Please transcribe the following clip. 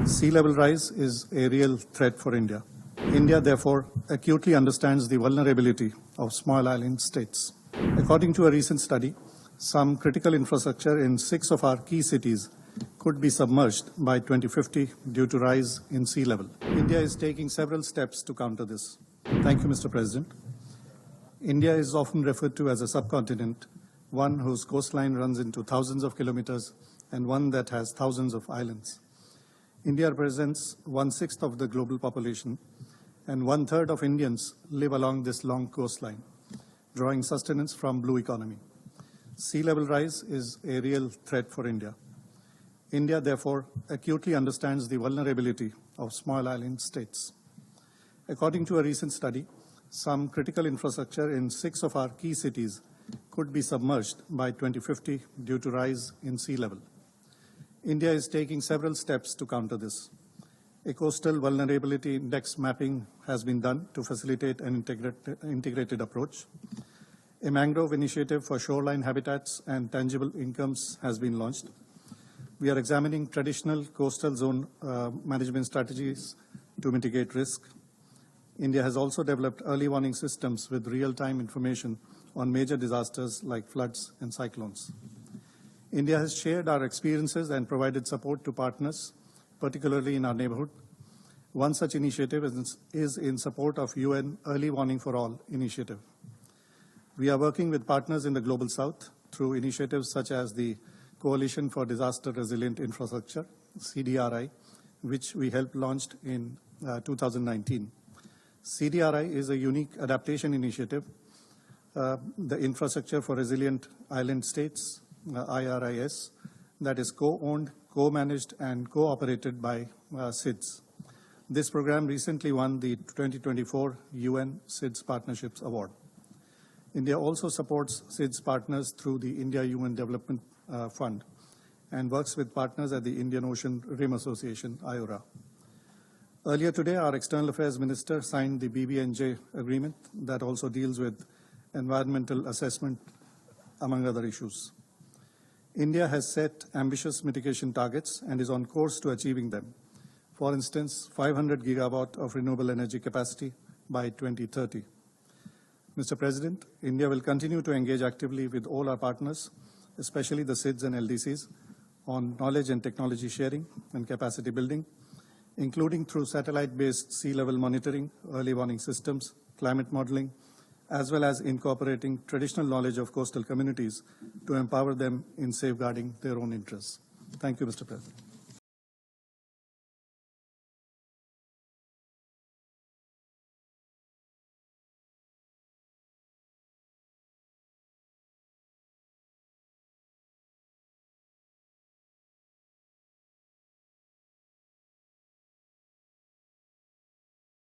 Sea level rise is a real threat for India. India, therefore, acutely understands the vulnerability of small island states. According to a recent study, some critical infrastructure in 6 of our key cities could be submerged by 2050 due to rise in sea level. India is taking several steps to counter this. Thank you, Mr. President. India is often referred to as a subcontinent, one whose coastline runs into thousands of kilometers and one that has thousands of islands. India represents 1/6 of the global population, and 1/3 of Indians live along this long coastline, drawing sustenance from blue economy. Sea level rise is a real threat for India. India, therefore, acutely understands the vulnerability of small island states. According to a recent study, some critical infrastructure in 6 of our key cities could be submerged by 2050 due to rise in sea level. India is taking several steps to counter this. A coastal vulnerability index mapping has been done to facilitate an integrated approach. A mangrove initiative for shoreline habitats and tangible incomes has been launched. We are examining traditional coastal zone management strategies to mitigate risk. India has also developed early warning systems with real-time information on major disasters like floods and cyclones. India has shared our experiences and provided support to partners, particularly in our neighborhood. One such initiative is in support of UN Early Warning for All initiative. We are working with partners in the Global South through initiatives such as the Coalition for Disaster Resilient Infrastructure, CDRI, which we helped launched in 2019. CDRI is a unique adaptation initiative, the Infrastructure for Resilient Island States, IRIS, that is co-owned, co-managed, and co-operated by SIDS. This program recently won the 2024 UN SIDS Partnerships Award. India also supports SIDS partners through the India Human Development Fund and works with partners at the Indian Ocean Rim Association, IORA. Earlier today, our External Affairs Minister signed the BBNJ agreement that also deals with environmental assessment, among other issues. India has set ambitious mitigation targets and is on course to achieving them. For instance, 500 gigawatt of renewable energy capacity by 2030. Mr. President, India will continue to engage actively with all our partners, especially the SIDS and LDCs, on knowledge and technology sharing and capacity building, including through satellite-based sea level monitoring, early warning systems, climate modeling, as well as incorporating traditional knowledge of coastal communities to empower them in safeguarding their own interests. Thank you, Mr. President.